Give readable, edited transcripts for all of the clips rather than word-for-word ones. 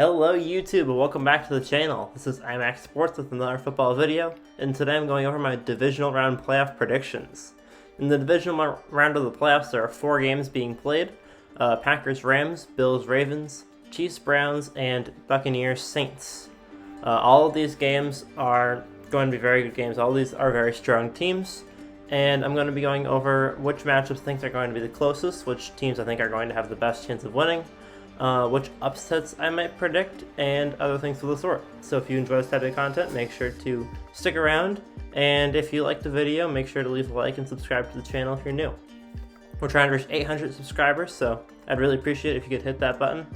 Hello YouTube and welcome back to the channel. This is IMAX Sports with another football video, and today I'm going over my divisional round playoff predictions. In the divisional round of the playoffs, there are 4 games being played. Packers-Rams, Bills-Ravens, Chiefs-Browns, and Buccaneers-Saints. All of these games are going to be very good games. All of these are very strong teams, and I'm going to be going over which matchups I think are going to be the closest, which teams I think are going to have the best chance of winning, which upsets I might predict, and other things of the sort. So if you enjoy this type of content, make sure to stick around, and if you liked the video, make sure to leave a like and subscribe to the channel if you're new. We're trying to reach 800 subscribers, so I'd really appreciate it if you could hit that button,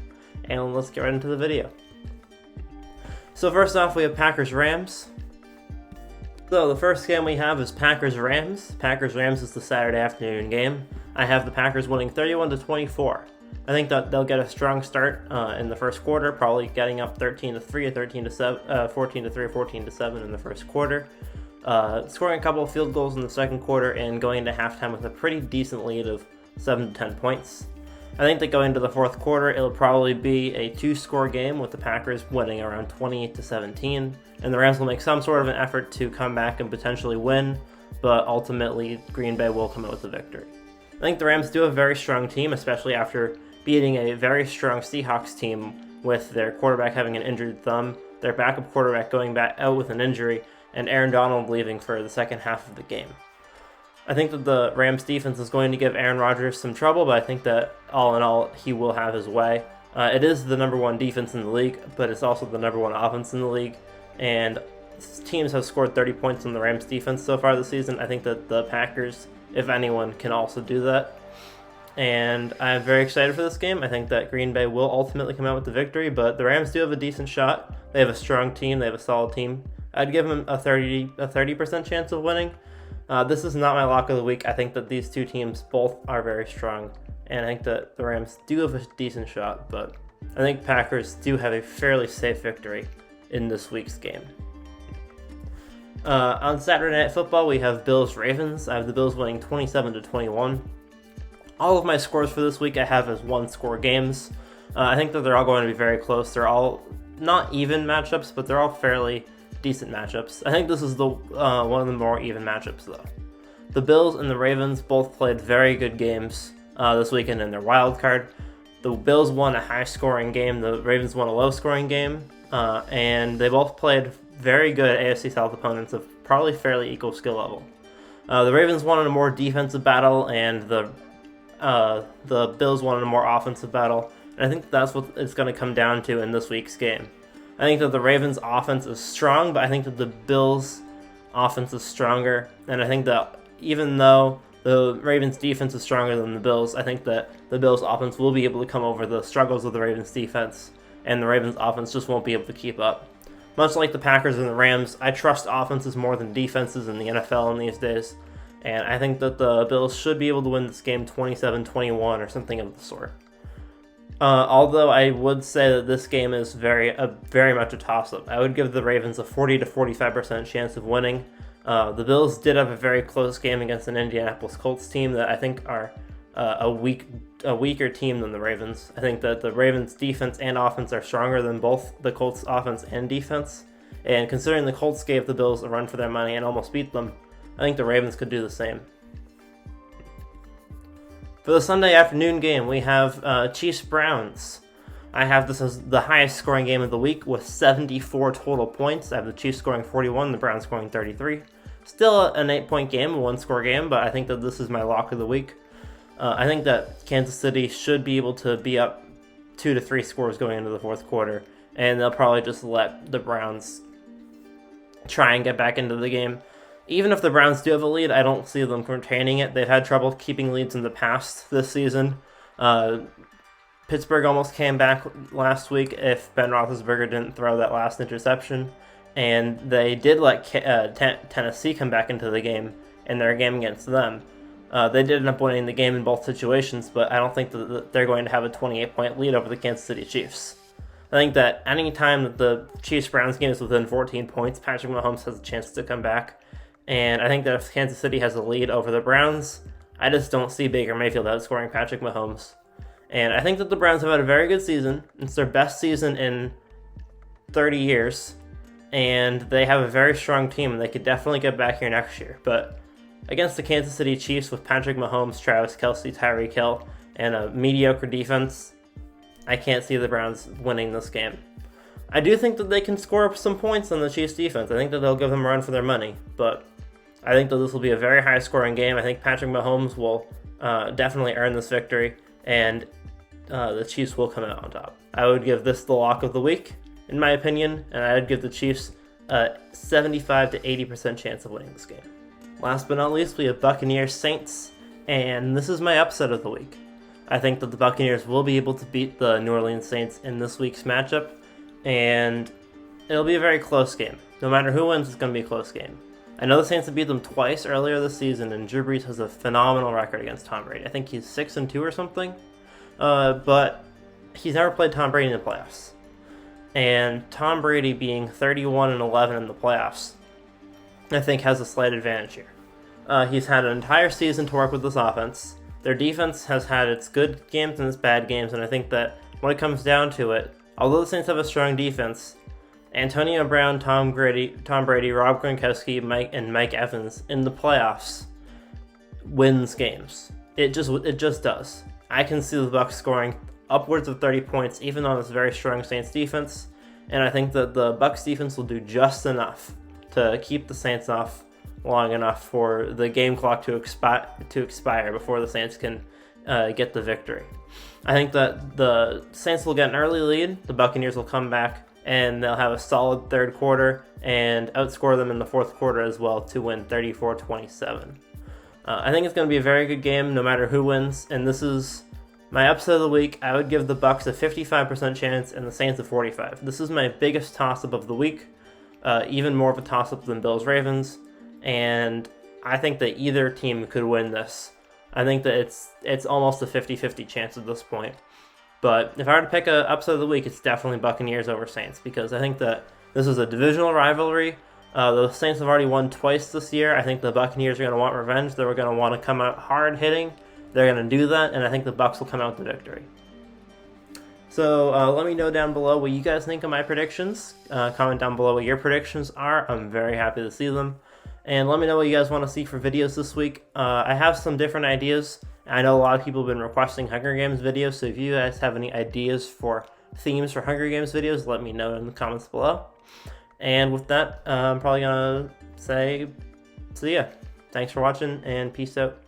and let's get right into the video. So first off, we have Packers-Rams. So the first game we have is Packers-Rams. Packers-Rams is the Saturday afternoon game. I have the Packers winning 31-24. I think that they'll get a strong start in the first quarter, probably getting up 13-3 or 13-7, 14-3 or 14-7 in the first quarter, scoring a couple of field goals in the second quarter, and going into halftime with a pretty decent lead of 7 to 10 points. I think that going into the fourth quarter, it'll probably be a 2-score game with the Packers winning around 28-17, and the Rams will make some sort of an effort to come back and potentially win, but ultimately Green Bay will come out with the victory. I think the Rams do have a very strong team, especially after beating a very strong Seahawks team with their quarterback having an injured thumb, their backup quarterback going back out with an injury, and Aaron Donald leaving for the second half of the game. I think that the Rams defense is going to give Aaron Rodgers some trouble, but I think that all in all, he will have his way. It is the number 1 defense in the league, but it's also the number 1 offense in the league, and teams have scored 30 points on the Rams defense so far this season. I think that the Packers, if anyone, can also do that. And I'm very excited for this game. I think that Green Bay will ultimately come out with the victory, but the Rams do have a decent shot. They have a strong team. They have a solid team. I'd give them a 30% chance of winning. This is not my lock of the week. I think that these two teams both are very strong, and I think that the Rams do have a decent shot, but I think Packers do have a fairly safe victory in this week's game. On Saturday Night Football, we have Bills-Ravens. I have the Bills winning 27-21. All of my scores for this week I have as 1-score games. I think that they're all going to be very close. They're all not even matchups, but they're all fairly decent matchups. I think this is the one of the more even matchups, though. The Bills and the Ravens both played very good games this weekend in their wild card. The Bills won a high-scoring game. The Ravens won a low-scoring game, and they both played very good AFC South opponents of probably fairly equal skill level. The Ravens won in a more defensive battle, and the Bills won in a more offensive battle, and I think that's what it's going to come down to in this week's game. I think that the Ravens' offense is strong, but I think that the Bills' offense is stronger, and I think that even though the Ravens' defense is stronger than the Bills, I think that the Bills' offense will be able to come over the struggles of the Ravens' defense, and the Ravens' offense just won't be able to keep up. Much like the Packers and the Rams, I trust offenses more than defenses in the NFL in these days, and I think that the Bills should be able to win this game 27-21 or something of the sort. Although I would say that this game is very much a toss-up. I would give the Ravens a 40 to 45% chance of winning. The Bills did have a very close game against an Indianapolis Colts team that I think are a weaker team than the Ravens. I think that the Ravens' defense and offense are stronger than both the Colts' offense and defense. And considering the Colts gave the Bills a run for their money and almost beat them, I think the Ravens could do the same. For the Sunday afternoon game, we have Chiefs-Browns. I have this as the highest scoring game of the week with 74 total points. I have the Chiefs scoring 41, the Browns scoring 33. Still an 8-point game, a 1-score game, but I think that this is my lock of the week. I think that Kansas City should be able to be up 2 to 3 scores going into the fourth quarter, and they'll probably just let the Browns try and get back into the game. Even if the Browns do have a lead, I don't see them retaining it. They've had trouble keeping leads in the past this season. Pittsburgh almost came back last week if Ben Roethlisberger didn't throw that last interception. And they did let Tennessee come back into the game in their game against them. They did end up winning the game in both situations, but I don't think that they're going to have a 28-point lead over the Kansas City Chiefs. I think that any time that the Chiefs-Browns game is within 14 points, Patrick Mahomes has a chance to come back. And I think that if Kansas City has a lead over the Browns, I just don't see Baker Mayfield outscoring Patrick Mahomes. And I think that the Browns have had a very good season. It's their best season in 30 years. And they have a very strong team, and they could definitely get back here next year. But against the Kansas City Chiefs with Patrick Mahomes, Travis Kelce, Tyreek Hill, and a mediocre defense, I can't see the Browns winning this game. I do think that they can score up some points on the Chiefs defense. I think that they'll give them a run for their money, but I think that this will be a very high-scoring game. I think Patrick Mahomes will definitely earn this victory, and the Chiefs will come out on top. I would give this the lock of the week, in my opinion, and I would give the Chiefs a 75 to 80% chance of winning this game. Last but not least, we have Buccaneers Saints, and this is my upset of the week. I think that the Buccaneers will be able to beat the New Orleans Saints in this week's matchup, and it'll be a very close game. No matter who wins, it's going to be a close game. I know the Saints have beat them twice earlier this season, and Drew Brees has a phenomenal record against Tom Brady. I think he's 6-2 or something, but he's never played Tom Brady in the playoffs. And Tom Brady being 31-11 in the playoffs, I think has a slight advantage here. He's had an entire season to work with this offense. Their defense has had its good games and its bad games, and I think that when it comes down to it, although the Saints have a strong defense, Antonio Brown, Tom Brady, Rob Gronkowski, Mike Evans in the playoffs wins games. It just does. I can see the Bucs scoring upwards of 30 points, even on this very strong Saints defense, and I think that the Bucs defense will do just enough to keep the Saints off long enough for the game clock to expire before the Saints can get the victory. I think that the Saints will get an early lead, the Buccaneers will come back, and they'll have a solid third quarter and outscore them in the fourth quarter as well to win 34-27. I think it's going to be a very good game no matter who wins, and this is my upset of the week. I would give the Bucs a 55% chance and the Saints a 45%. This is my biggest toss-up of the week, even more of a toss-up than Bills-Ravens, and I think that either team could win this. I think that it's almost a 50-50 chance at this point. But if I were to pick a upset of the week, it's definitely Buccaneers over Saints, because I think that this is a divisional rivalry. The Saints have already won twice this year. I think the Buccaneers are going to want revenge. They're going to want to come out hard hitting. They're going to do that, and I think the Bucs will come out with the victory. So let me know down below what you guys think of my predictions. Comment down below what your predictions are. I'm very happy to see them. And let me know what you guys want to see for videos this week. I have some different ideas. I know a lot of people have been requesting Hunger Games videos, so if you guys have any ideas for themes for Hunger Games videos, let me know in the comments below. And with that, I'm probably going to say see ya. Thanks for watching, and peace out.